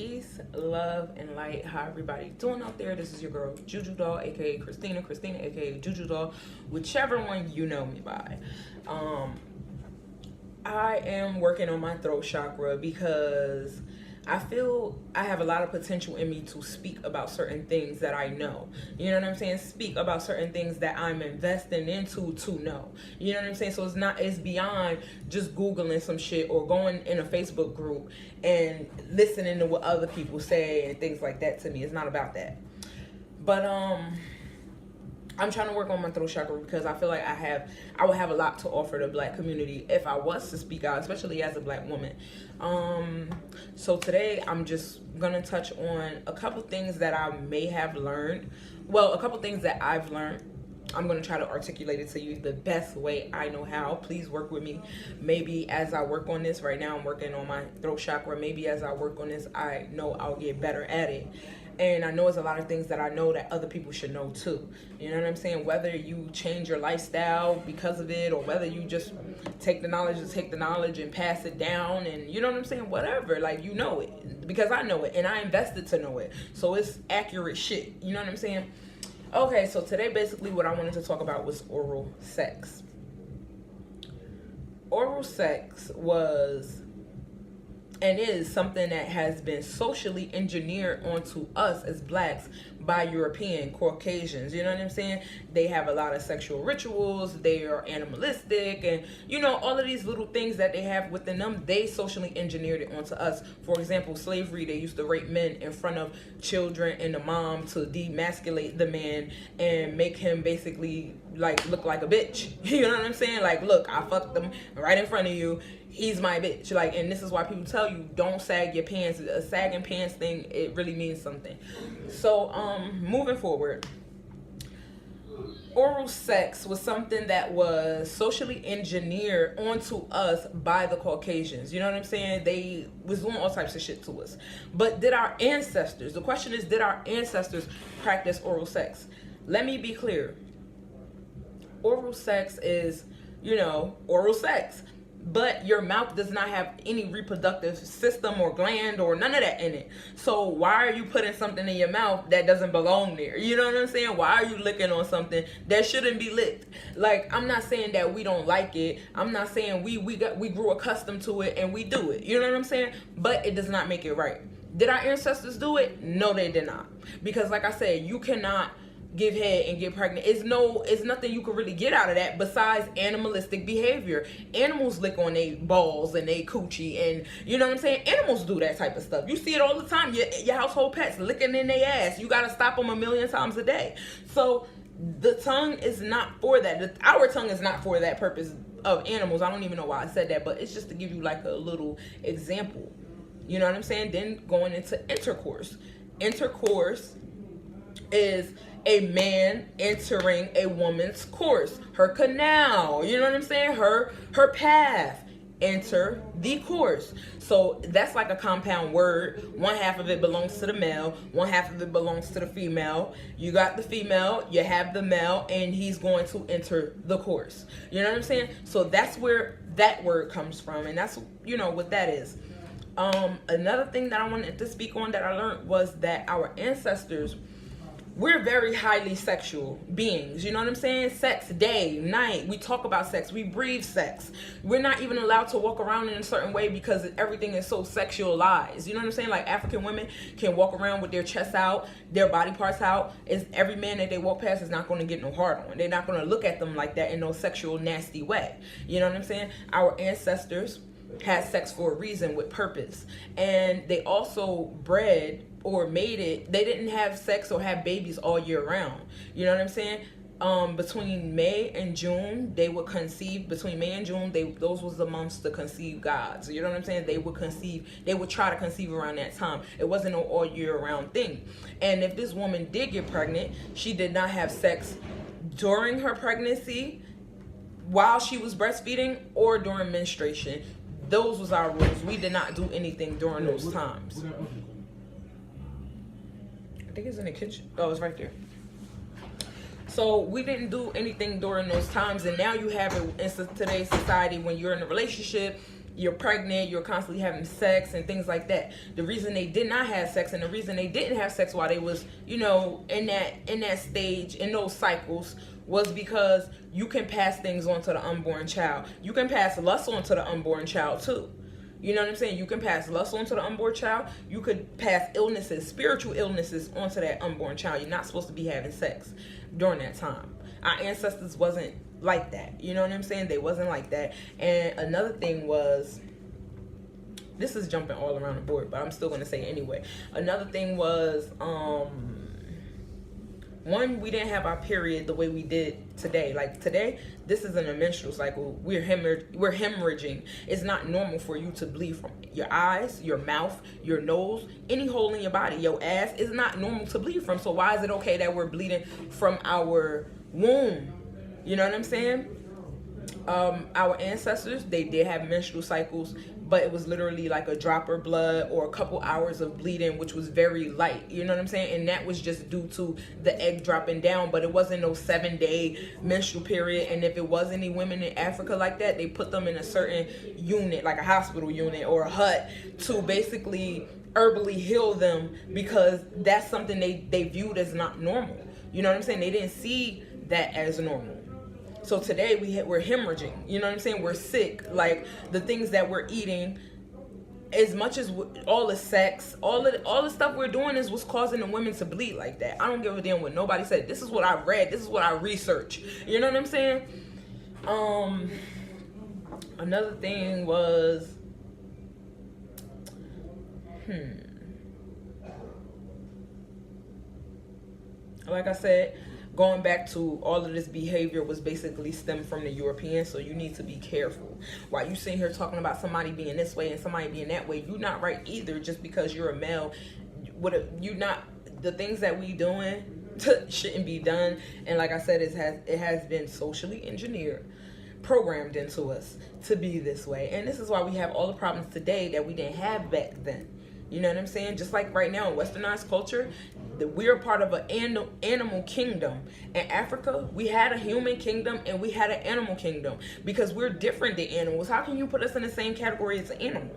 Peace, love, and light. How everybody doing out there? This is your girl Juju Doll, aka Christina, aka Juju Doll, whichever one you know me by. I am working on my throat chakra because I feel I have a lot of potential in me to speak about certain things that I know. You know what I'm saying? Speak about certain things that I'm investing into to know. You know what I'm saying? So it's beyond just Googling some shit or going in a Facebook group and listening to what other people say and things like that to me. It's not about that. But I'm trying to work on my throat chakra because I feel like I would have a lot to offer the black community if I was to speak out, especially as a black woman. So today I'm just gonna touch on a couple things that I may have learned. Well, a couple things that I've learned. I'm gonna try to articulate it to you the best way I know how. Please work with me. Maybe as I work on this, right now I'm working on my throat chakra. Maybe as I work on this, I know I'll get better at it. And I know it's a lot of things that I know that other people should know too. You know what I'm saying? Whether you change your lifestyle because of it, or whether you just take the knowledge and pass it down, and you know what I'm saying? Whatever, like, you know it. Because I know it and I invested to know it. So it's accurate shit. You know what I'm saying? Okay, so today basically what I wanted to talk about was oral sex. Oral sex was and is something that has been socially engineered onto us as blacks by European Caucasians. You know what I'm saying? They have a lot of sexual rituals, they are animalistic, and you know, all of these little things that they have within them, they socially engineered it onto us. For example, slavery, they used to rape men in front of children and the mom to demasculate the man and make him basically like look like a bitch. You know what I'm saying? Like, look, I fucked them right in front of you. He's my bitch. Like, and this is why people tell you don't sag your pants. A sagging pants thing, it really means something. So moving forward, oral sex was something that was socially engineered onto us by the Caucasians. You know what I'm saying? They was doing all types of shit to us. But did our ancestors, the question is, did our ancestors practice oral sex? Let me be clear. Oral sex is, you know, oral sex. But your mouth does not have any reproductive system or gland or none of that in it. So why are you putting something in your mouth that doesn't belong there? You know what I'm saying? Why are you licking on something that shouldn't be licked? Like, I'm not saying that we don't like it. I'm not saying we grew accustomed to it and we do it. You know what I'm saying? But it does not make it right. Did our ancestors do it? No, they did not. Because like I said, you cannot give head and get pregnant. It's nothing you can really get out of that besides animalistic behavior. Animals lick on their balls and they coochie, and you know what I'm saying? Animals do that type of stuff. You see it all the time. Your household pets licking in their ass. You gotta stop them 1,000,000 times a day. So the tongue is not for that. Our tongue is not for that purpose of animals. I don't even know why I said that, but it's just to give you like a little example. You know what I'm saying? Then going into intercourse. Intercourse is a man entering a woman's course, her canal, you know what I'm saying? Her path, enter the course. So that's like a compound word. One half of it belongs to the male, one half of it belongs to the female. You got the female, you have the male, and he's going to enter the course. You know what I'm saying? So that's where that word comes from, and that's, you know, what that is. Another thing that I wanted to speak on that I learned was that our ancestors, we're very highly sexual beings. You know what I'm saying? Sex, day, night. We talk about sex. We breathe sex. We're not even allowed to walk around in a certain way because everything is so sexualized. You know what I'm saying? Like, African women can walk around with their chests out, their body parts out. Every man that they walk past is not going to get no hard on. They're not going to look at them like that in no sexual, nasty way. You know what I'm saying? Our ancestors had sex for a reason, with purpose. And they also bred or made it. They didn't have sex or have babies all year round. You know what I'm saying? Between May and June, they would conceive. Between May and June, those was the months to conceive gods. You know what I'm saying? They would conceive. They would try to conceive around that time. It wasn't an all year round thing. And if this woman did get pregnant, she did not have sex during her pregnancy, while she was breastfeeding, or during menstruation. Those was our rules. We did not do anything during those times. I think it's in the kitchen. Oh, it's right there. So we didn't do anything during those times, and now you have it in today's society when you're in a relationship, you're pregnant, you're constantly having sex and things like that. The reason they did not have sex, and the reason they didn't have sex while they was, you know, in that stage, in those cycles, was because you can pass things on to the unborn child. You can pass lust on to the unborn child too. You know what I'm saying? You can pass lust on to the unborn child. You could pass illnesses, spiritual illnesses, onto that unborn child. You're not supposed to be having sex during that time. Our ancestors wasn't like that. You know what I'm saying? They wasn't like that. And another thing was, this is jumping all around the board, but I'm still going to say it anyway. Another thing was, one, we didn't have our period the way we did today. Like today, this isn't a menstrual cycle. We're hemorrhaging. It's not normal for you to bleed from your eyes, your mouth, your nose, any hole in your body. Your ass is not normal to bleed from. So why is it okay that we're bleeding from our womb? You know what I'm saying? Our ancestors, they did have menstrual cycles, but it was literally like a drop of blood or a couple hours of bleeding, which was very light. You know what I'm saying? And that was just due to the egg dropping down, but it wasn't no 7-day menstrual period. And if it was any women in Africa like that, they put them in a certain unit, like a hospital unit or a hut, to basically herbally heal them, because that's something they viewed as not normal. You know what I'm saying? They didn't see that as normal. So today we're hemorrhaging. You know what I'm saying? We're sick. Like the things that we're eating, as much as all the sex, all the stuff we're doing is what's causing the women to bleed like that. I don't give a damn what nobody said. This is what I read. This is what I researched. You know what I'm saying? Another thing was, like I said, going back to all of this behavior was basically stemmed from the Europeans, so you need to be careful. While you sitting here talking about somebody being this way and somebody being that way, you're not right either. Just because you're a male, the things that we doing shouldn't be done. And like I said, it has been socially engineered, programmed into us to be this way. And this is why we have all the problems today that we didn't have back then. You know what I'm saying? Just like right now in westernized culture, we're part of an animal kingdom. In Africa, we had a human kingdom and we had an animal kingdom, because we're different than animals. How can you put us in the same category as an animal?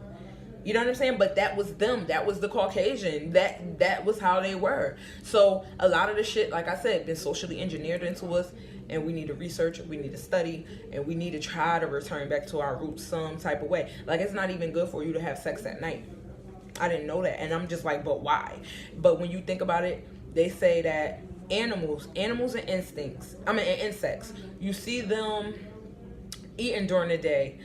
You know what I'm saying? But that was them. That was the Caucasian. That was how they were. So a lot of the shit, like I said, been socially engineered into us, and we need to research, we need to study, and we need to try to return back to our roots some type of way. Like, it's not even good for you to have sex at night. I didn't know that, and I'm just like, but why? But when you think about it, they say that animals and insects, you see them eating during the day,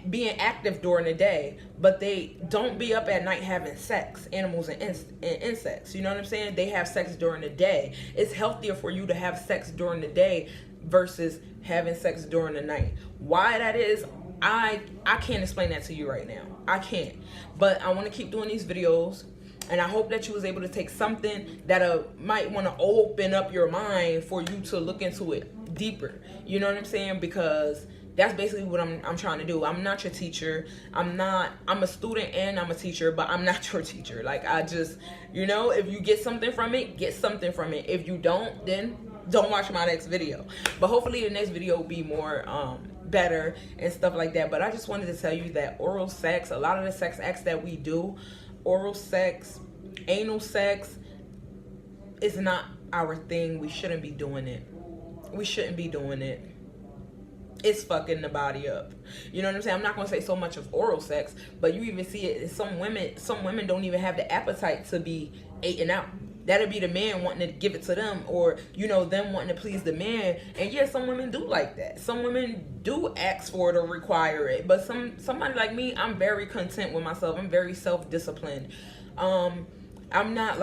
being active during the day, but they don't be up at night having sex. Animals and insects, you know what I'm saying? They have sex during the day. It's healthier for you to have sex during the day versus having sex during the night. Why that is, I can't explain that to you right now. I can't. But I want to keep doing these videos, and I hope that you was able to take something that might want to open up your mind for you to look into it deeper. You know what I'm saying? Because that's basically what I'm trying to do. I'm not your teacher. I'm a student and I'm a teacher, but I'm not your teacher. Like, I just, you know, if you get something from it, get something from it. If you don't, then don't watch my next video. But hopefully the next video will be more better and stuff like that. But I just wanted to tell you that oral sex, a lot of the sex acts that we do, oral sex, anal sex, is not our thing. We shouldn't be doing it. We shouldn't be doing it. It's fucking the body up. You know what I'm saying? I'm not gonna say so much of oral sex, but you even see it in some women don't even have the appetite to be eating out. That'll be the man wanting to give it to them, or, you know, them wanting to please the man. And yeah, some women do like that. Some women do ask for it or require it. But somebody like me, I'm very content with myself. I'm very self-disciplined. I'm not like